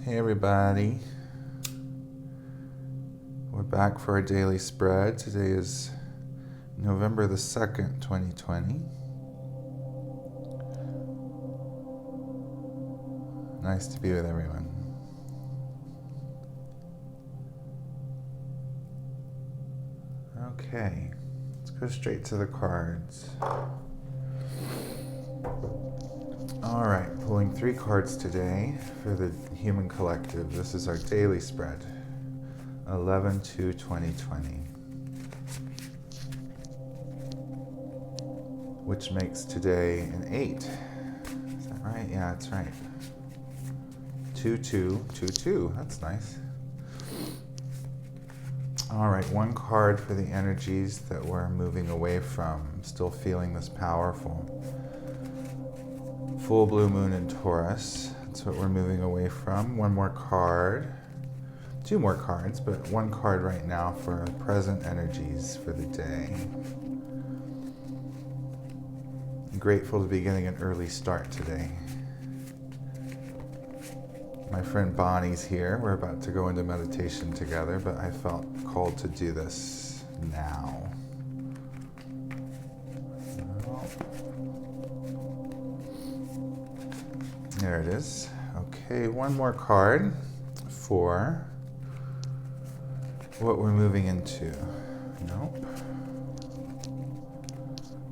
Hey everybody, we're back for our daily spread. Today is November the 2nd, 2020. Nice to be with everyone. Okay, let's go straight to the cards. Alright, pulling 3 cards today for the human collective. This is our daily spread, 11/2/2020, which makes today an 8. Is that right? Yeah, that's right. 2/2/2/2. That's nice. Alright, 1 card for the energies that we're moving away from. Still feeling this powerful. Full blue moon in Taurus. That's what we're moving away from. 1 more card. 2 more cards, but 1 card right now for present energies for the day. I'm grateful to be getting an early start today. My friend Bonnie's here. We're about to go into meditation together, but I felt called to do this now. There it is. Okay, 1 more card for what we're moving into. Nope.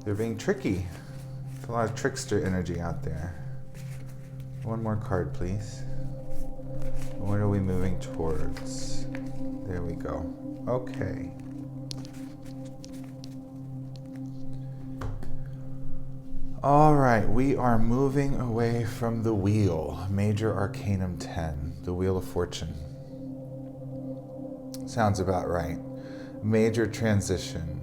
They're being tricky. There's a lot of trickster energy out there. 1 more card, please. What are we moving towards? There we go. Okay. All right, we are moving away from the wheel, Major Arcanum 10, the Wheel of Fortune. Sounds about right. Major transition.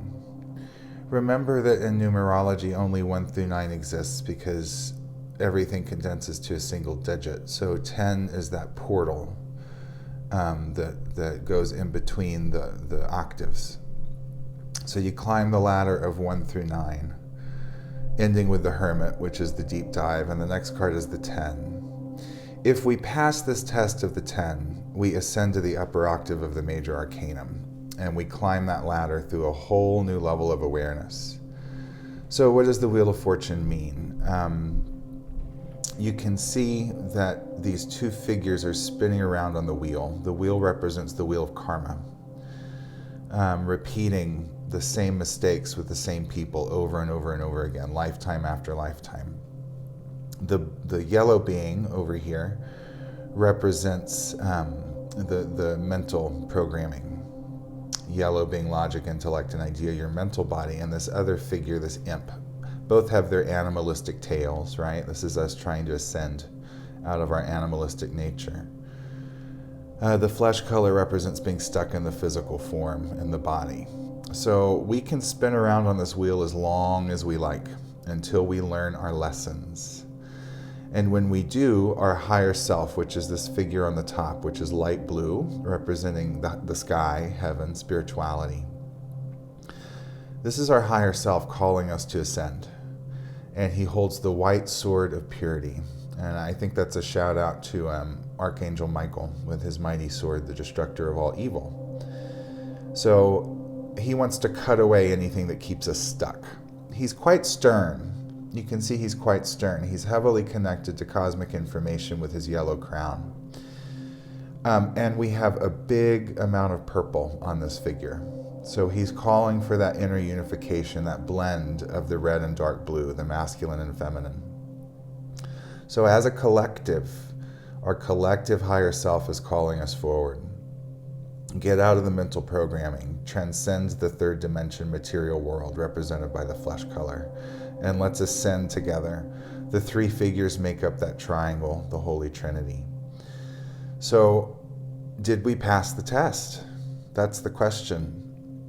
Remember that in numerology only 1 through 9 exists because everything condenses to a single digit. So 10 is that portal that goes in between the octaves. So you climb the ladder of 1 through 9. Ending with the Hermit, which is the deep dive, and the next card is the 10. If we pass this test of the 10, we ascend to the upper octave of the Major Arcanum, and we climb that ladder through a whole new level of awareness. So what does the Wheel of Fortune mean? You can see that these 2 figures are spinning around on the wheel. The wheel represents the wheel of karma, repeating the same mistakes with the same people over and over and over again, lifetime after lifetime. The yellow being over here represents the mental programming. Yellow being logic, intellect, and idea, your mental body, and this other figure, this imp. Both have their animalistic tails, right? This is us trying to ascend out of our animalistic nature. The flesh color represents being stuck in the physical form in the body. So we can spin around on this wheel as long as we like until we learn our lessons. And when we do, our higher self, which is this figure on the top, which is light blue, representing the sky, heaven, spirituality. This is our higher self calling us to ascend. And he holds the white sword of purity. And I think that's a shout out to Archangel Michael with his mighty sword, the destructor of all evil. So he wants to cut away anything that keeps us stuck. He's quite stern. You can see he's quite stern. He's heavily connected to cosmic information with his yellow crown. And we have a big amount of purple on this figure. So he's calling for that inner unification, that blend of the red and dark blue, the masculine and feminine. So as a collective, our collective higher self is calling us forward. Get out of the mental programming, transcend the 3rd dimension material world represented by the flesh color, and let's ascend together. The 3 figures make up that triangle, the Holy Trinity. So, did we pass the test? That's the question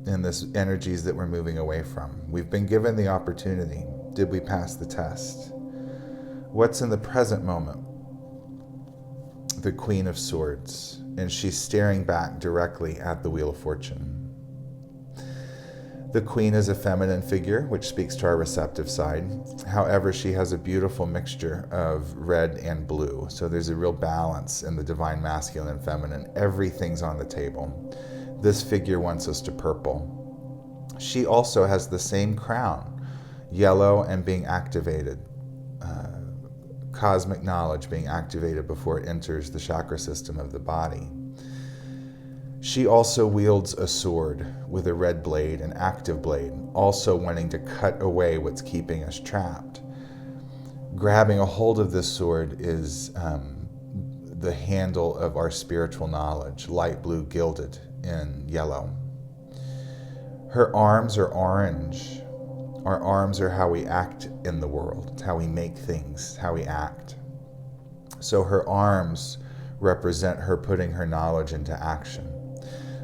in this energies that we're moving away from. We've been given the opportunity. Did we pass the test? What's in the present moment? The Queen of Swords, and she's staring back directly at the Wheel of Fortune. The Queen is a feminine figure, which speaks to our receptive side. However, she has a beautiful mixture of red and blue. So there's a real balance in the divine masculine and feminine. Everything's on the table. This figure wants us to purple. She also has the same crown, yellow and being activated. Cosmic knowledge being activated before it enters the chakra system of the body. She also wields a sword with a red blade, an active blade, also wanting to cut away what's keeping us trapped. Grabbing a hold of this sword is the handle of our spiritual knowledge, light blue gilded in yellow. Her arms are orange. Our arms are how we act in the world. It's how we make things, how we act. So her arms represent her putting her knowledge into action.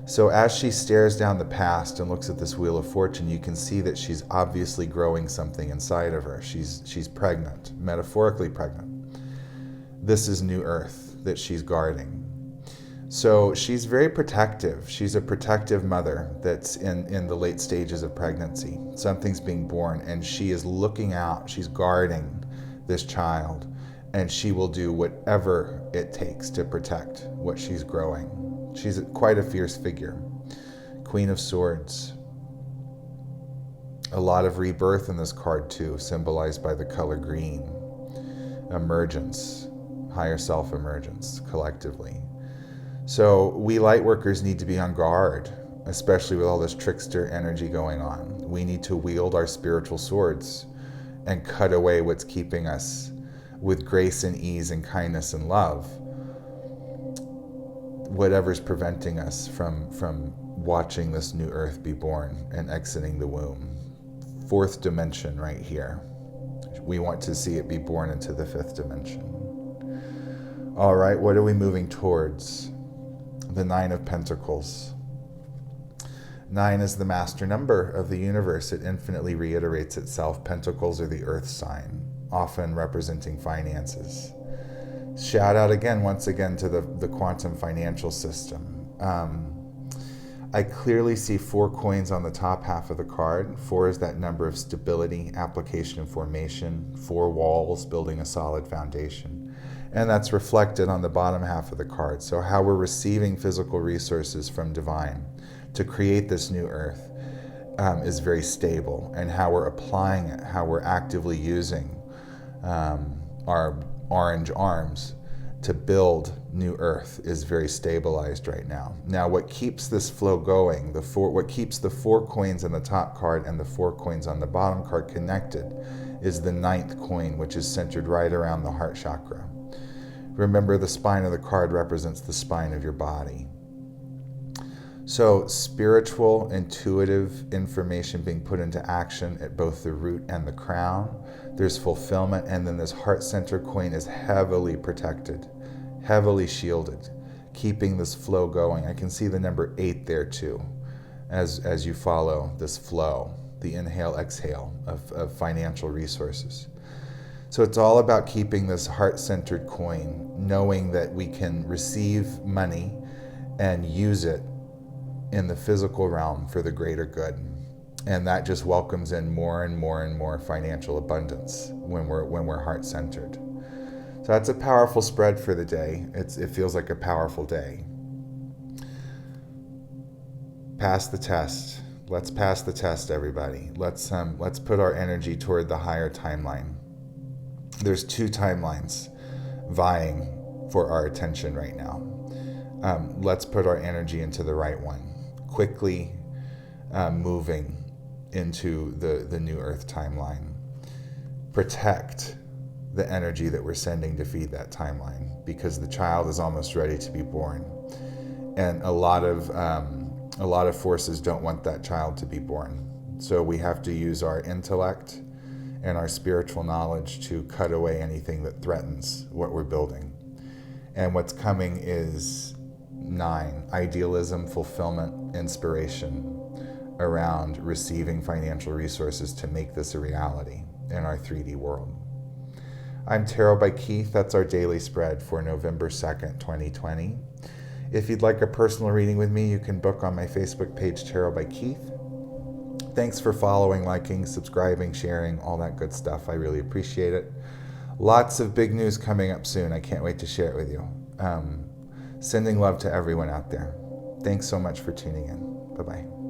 So as she stares down the past and looks at this Wheel of Fortune, you can see that she's obviously growing something inside of her. She's pregnant, metaphorically pregnant. This is new earth that she's guarding. So she's very protective. She's a protective mother that's in the late stages of pregnancy. Something's being born and she is looking out. She's guarding this child and she will do whatever it takes to protect what she's growing. She's quite a fierce figure. Queen of Swords. A lot of rebirth in this card too, symbolized by the color green. Emergence, higher self emergence collectively. So we light workers need to be on guard, especially with all this trickster energy going on. We need to wield our spiritual swords and cut away what's keeping us with grace and ease and kindness and love. Whatever's preventing us from watching this new earth be born and exiting the womb. Fourth dimension right here. We want to see it be born into the fifth dimension. All right, what are we moving towards? The Nine of Pentacles. 9 is the master number of the universe. It infinitely reiterates itself. Pentacles are the earth sign, often representing finances. Shout out again, once again, to the quantum financial system. I clearly see 4 coins on the top half of the card. 4 is that number of stability, application, and formation. 4 walls, building a solid foundation. And that's reflected on the bottom half of the card. So how we're receiving physical resources from divine to create this new earth is very stable. And how we're applying it, how we're actively using our orange arms to build new earth is very stabilized right now. Now, what keeps this flow going, what keeps the 4 coins on the top card and the 4 coins on the bottom card connected is the 9th coin, which is centered right around the heart chakra. Remember, the spine of the card represents the spine of your body. So spiritual, intuitive information being put into action at both the root and the crown. There's fulfillment, and then this heart center coin is heavily protected, heavily shielded, keeping this flow going. I can see the number 8 there too, as you follow this flow, the inhale, exhale of financial resources. So it's all about keeping this heart-centered coin, knowing that we can receive money and use it in the physical realm for the greater good. And that just welcomes in more and more and more financial abundance when we're heart-centered. So that's a powerful spread for the day. It feels like a powerful day. Pass the test. Let's pass the test, everybody. Let's put our energy toward the higher timeline. There's 2 timelines vying for our attention right now. Let's put our energy into the right one. Quickly moving into the new earth timeline. Protect the energy that we're sending to feed that timeline, because the child is almost ready to be born. And a lot of forces don't want that child to be born. So we have to use our intellect and our spiritual knowledge to cut away anything that threatens what we're building. And what's coming is 9, idealism, fulfillment, inspiration around receiving financial resources to make this a reality in our 3D world. I'm Tarot by Keyth. That's our daily spread for November 2nd, 2020. If you'd like a personal reading with me, you can book on my Facebook page, Tarot by Keyth. Thanks for following, liking, subscribing, sharing, all that good stuff. I really appreciate it. Lots of big news coming up soon. I can't wait to share it with you. Sending love to everyone out there. Thanks so much for tuning in. Bye-bye.